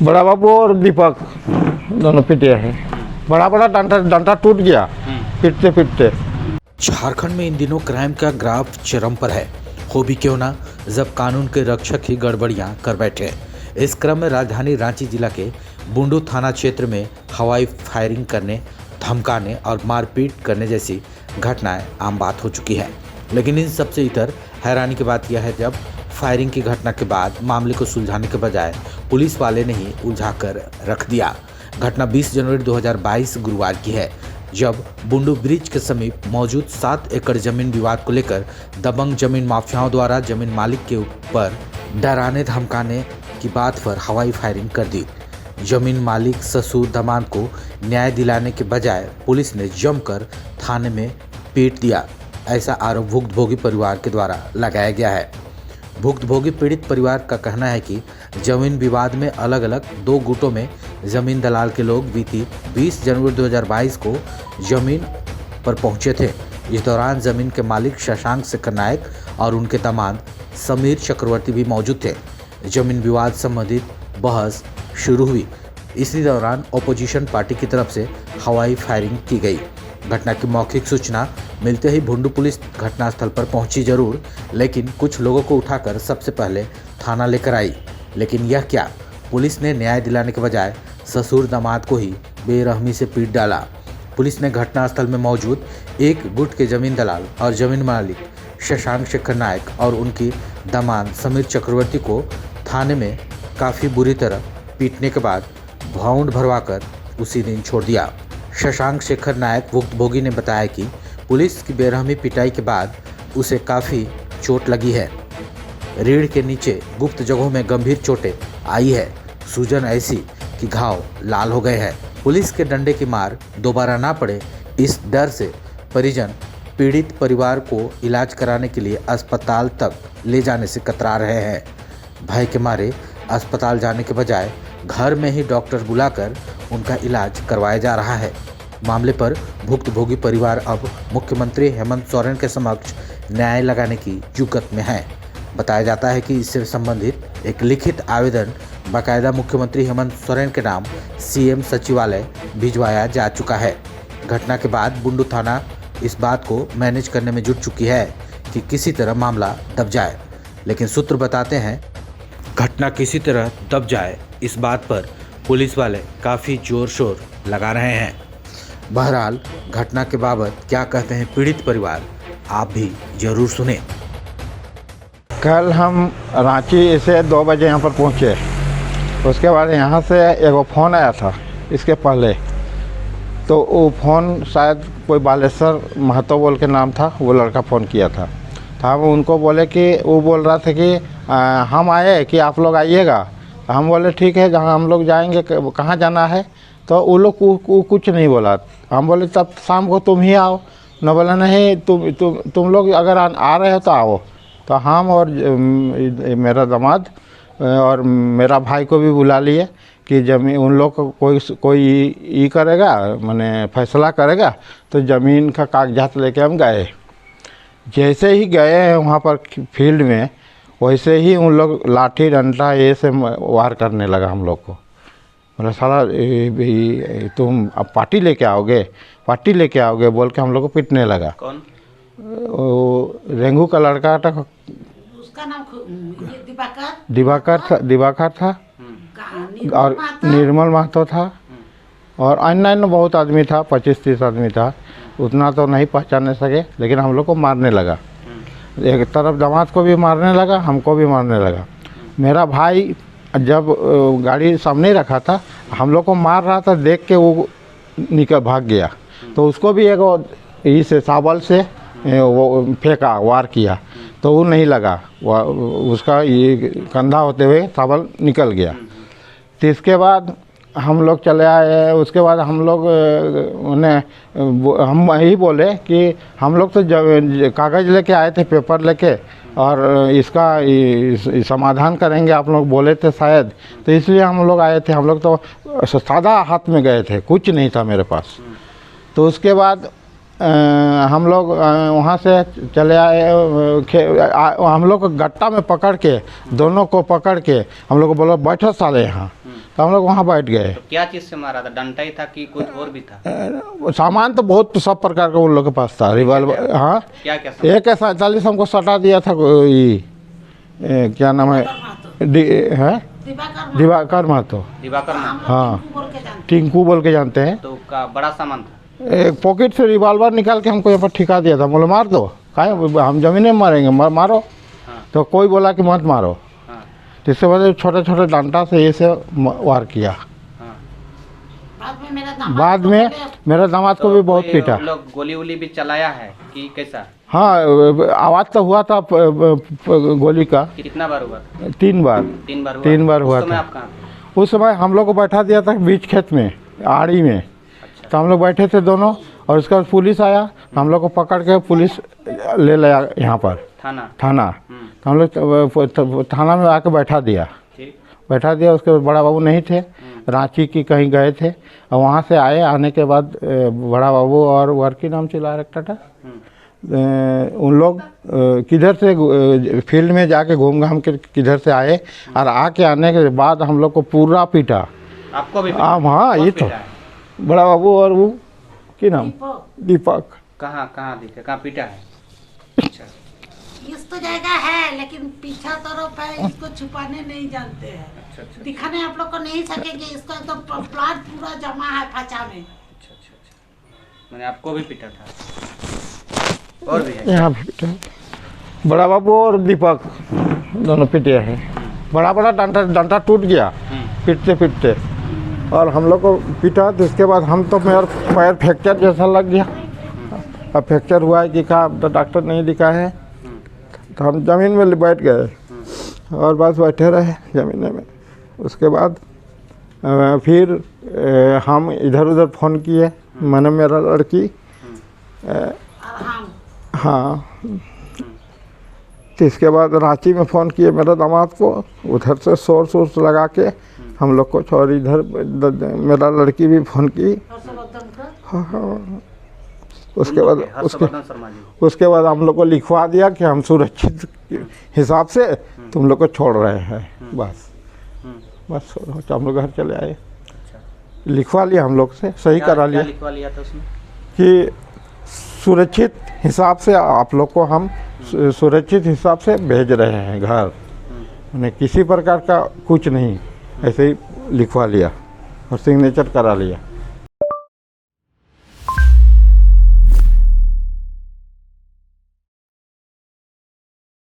बड़ा बाबू और दीपक दोनों पिटे हैं। बड़ा बड़ा डंडा टूट गया पिटते पिटते। झारखंड में इन दिनों क्राइम का ग्राफ चरम पर है। हो भी क्यों ना, जब कानून के रक्षक ही गड़बड़ियां कर बैठे। इस क्रम में राजधानी रांची जिला के बुंडू थाना क्षेत्र में हवाई फायरिंग करने, धमकाने और मारपीट करने जैसी घटनाएं आम बात हो चुकी है। लेकिन इन सबसे इतर हैरानी की बात यह है, जब फायरिंग की घटना के बाद मामले को सुलझाने के बजाय पुलिस वाले ने ही उलझाकर रख दिया। घटना 20 जनवरी 2022 गुरुवार की है, जब बुंडू ब्रिज के समीप मौजूद 7 एकड़ जमीन विवाद को लेकर दबंग जमीन माफियाओं द्वारा जमीन मालिक के ऊपर डराने धमकाने की बात पर हवाई फायरिंग कर दी। जमीन मालिक ससुर दामाद को न्याय दिलाने के बजाय पुलिस ने जमकर थाने में पीट दिया। ऐसा आरोप भुक्तभोगी परिवार के द्वारा लगाया गया है। भुक्तभोगी पीड़ित परिवार का कहना है कि जमीन विवाद में अलग अलग 2 गुटों में जमीन दलाल के लोग बीती 20 जनवरी 2022 को जमीन पर पहुंचे थे। इस दौरान जमीन के मालिक शशांक शेखर नायक और उनके दामाद समीर चक्रवर्ती भी मौजूद थे। जमीन विवाद संबंधित बहस शुरू हुई। इसी दौरान अपोजिशन पार्टी की तरफ से हवाई फायरिंग की गई। घटना की मौखिक सूचना मिलते ही बुंडू पुलिस घटनास्थल पर पहुंची जरूर, लेकिन कुछ लोगों को उठाकर सबसे पहले थाना लेकर आई। लेकिन यह क्या, पुलिस ने न्याय दिलाने के बजाय ससुर दामाद को ही बेरहमी से पीट डाला। पुलिस ने घटनास्थल में मौजूद एक गुट के जमीन दलाल और जमीन मालिक शशांक शेखर नायक और उनकी दामाद समीर चक्रवर्ती को थाने में काफ़ी बुरी तरह पीटने के बाद भाउंड भरवाकर उसी दिन छोड़ दिया। शशांक शेखर नायक भुक्तभोगी ने बताया कि पुलिस की बेरहमी पिटाई के बाद उसे काफ़ी चोट लगी है। रीढ़ के नीचे गुप्त जगहों में गंभीर चोटें आई है। सूजन ऐसी कि घाव लाल हो गए हैं। पुलिस के डंडे की मार दोबारा ना पड़े, इस डर से परिजन पीड़ित परिवार को इलाज कराने के लिए अस्पताल तक ले जाने से कतरा रहे हैं। भय के मारे अस्पताल जाने के बजाय घर में ही डॉक्टर बुलाकर उनका इलाज करवाया जा रहा है। मामले पर भुक्तभोगी परिवार अब मुख्यमंत्री हेमंत सोरेन के समक्ष न्याय लगाने की जुगत में है। बताया जाता है कि इससे संबंधित एक लिखित आवेदन बाकायदा मुख्यमंत्री हेमंत सोरेन के नाम सीएम सचिवालय भिजवाया जा चुका है। घटना के बाद बुंडू थाना इस बात को मैनेज करने में जुट चुकी है कि किसी तरह मामला दब जाए, लेकिन सूत्र बताते हैं घटना किसी तरह दब जाए, इस बात पर पुलिस वाले काफ़ी जोर शोर लगा रहे हैं। बहरहाल घटना के बाबत क्या कहते हैं पीड़ित परिवार, आप भी जरूर सुने। कल हम रांची से 2 बजे यहाँ पर पहुँचे। उसके बाद यहाँ से एक फ़ोन आया था इसके पहले, तो वो फ़ोन शायद कोई बालेश्वर महतो बोल के नाम था, वो लड़का फ़ोन किया था। तो हम उनको बोले कि वो बोल रहा था कि हम आए कि आप लोग आइएगा। हम बोले ठीक है, जहाँ हम लोग जाएंगे कहाँ जाना है, तो वो लोग कुछ नहीं बोला। हम बोले तब शाम को तुम ही आओ। न बोला नहीं, तुम लोग अगर आ रहे हो तो आओ। तो हम और मेरा दामाद और मेरा भाई को भी बुला लिए कि ज़मीन उन लोग को कोई करेगा, माने फैसला करेगा। तो ज़मीन का कागजात लेके हम गए। जैसे ही गए वहाँ पर फील्ड में, वैसे ही उन लोग लाठी डंडा ये से वार करने लगा हम लोग को। मतलब साला तुम अब पार्टी लेके आओगे बोल के हम लोग को पीटने लगा। कौन? वो रेंगू का लड़का था, उसका नाम दिवाकर था और निर्मल महतो था और अन्य बहुत आदमी था, 25-30 आदमी था। उतना तो नहीं पहचाने सके, लेकिन हम लोग को मारने लगा। एक तरफ दामाद को भी मारने लगा, हमको भी मारने लगा। मेरा भाई जब गाड़ी सामने रखा था, हम लोग को मार रहा था, देख के वो निकल भाग गया। तो उसको भी एक इस साबल से वो फेंका, वार किया, तो वो नहीं लगा। उसका ये कंधा होते हुए साबल निकल गया। तो इसके बाद हम लोग चले आए। उसके बाद हम लोग हम यही बोले कि हम लोग तो कागज़ लेके आए थे, पेपर लेके, और इसका समाधान करेंगे आप लोग बोले थे शायद, तो इसलिए हम लोग आए थे। हम लोग तो सादा हाथ में गए थे, कुछ नहीं था मेरे पास। तो उसके बाद हम लोग वहाँ से चले आए, हम लोग को गट्टा में पकड़ के, दोनों को पकड़ के हम लोग को बोला बैठो साले यहाँ, तो हम लोग वहाँ बैठ गए। तो क्या चीज से मारा था? डंडा ही था कि कुछ और भी था? सामान तो बहुत सब प्रकार का उन लोग के पास था, रिवॉल्वर, हाँ क्या क्या सामान? AK-47 हमको सटा दिया था, क्या नाम है, दिवाकर महतो, दिवाकर में? हाँ टिंकू बोल के जानते हैं। तो का बड़ा सामान था? एक पॉकेट से रिवॉल्वर निकाल के हमको यहाँ पर ठिका दिया था, बोले मार दो, काहे हम जमीन में मारेंगे, मारो। हाँ। तो कोई बोला कि मत मारो, हाँ। जिससे वजह छोटे छोटे डंडा से ये से वार किया। हाँ। बाद में मेरा दामाद को भी बहुत कोई पीटा। उन लोग गोली वोली भी चलाया है कि कैसा? हाँ आवाज़ तो हुआ था गोली का, कितना बार हुआ? 3 बार। 3 बार हुआ? 3 बार हुआ उस समय था। आप कहाँ थे? उस समय हम लोग को बैठा दिया था बीच खेत में, आड़ी में। अच्छा। तो हम लोग बैठे थे दोनों, और उसके बाद पुलिस आया, हम लोग को पकड़ के पुलिस ले लाया यहाँ पर थाना? तो हम लोग थाना में आके बैठा दिया। ठीक। बैठा दिया, उसके बाद बड़ा बाबू नहीं थे, रांची की कहीं गए थे, और वहाँ से आए, आने के बाद बड़ा बाबू और वर्की नाम चिल्ला रखा था, उन लोग किधर से फील्ड में जाके घूम घाम के किधर से आए, और आके आने के बाद हम लोग को पूरा पीटा। आपको भी? हाँ ये तो पीटा है? बड़ा बाबू और वो की नाम, दीपक। कहाँ कहाँ दिखे, कहाँ पीटा है? अच्छा। इस तो जगह है, लेकिन पीछा तरफ है, इसको छुपाने नहीं जानते हैं। अच्छा अच्छा दिखाने आप लोग को नहीं सकेंगे, इसका तो प्लाट पूरा जमा है फचा में। अच्छा अच्छा अच्छा। मैंने आपको भी पीटा था? और भी है? यहाँ भी पीटा, बड़ा बाबू और दीपक दोनों पीटे हैं। बड़ा बड़ा डंडा टूट गया पीटते पीटते, और हम लोग को पीटा। तो इसके बाद हम तो मेरा पैर फ्रैक्चर जैसा लग गया। अब फ्रैक्चर हुआ है कि कहा, तो डॉक्टर नहीं दिखा है, तो हम ज़मीन में बैठ गए और बस बैठे रहे ज़मीन में। उसके बाद फिर हम इधर उधर फ़ोन किए, मैंने मेरा लड़की, हाँ, तो इसके बाद रांची में फ़ोन किए मेरे दामाद को, उधर से सोर्स लगा के हम लोग को, और इधर मेरा लड़की भी फ़ोन की। हाँ। उसके बाद हम लोग को लिखवा दिया कि हम सुरक्षित हिसाब से तुम लोग को छोड़ रहे हैं, बस हम लोग घर चले आए। लिखवा लिया हम लोग से, सही करा लिया। लिखवा लिया था उसमें? कि सुरक्षित हिसाब से आप लोग को हम सुरक्षित हिसाब से भेज रहे हैं घर, उन्हें किसी प्रकार का कुछ नहीं, ऐसे ही लिखवा लिया और सिग्नेचर करा लिया।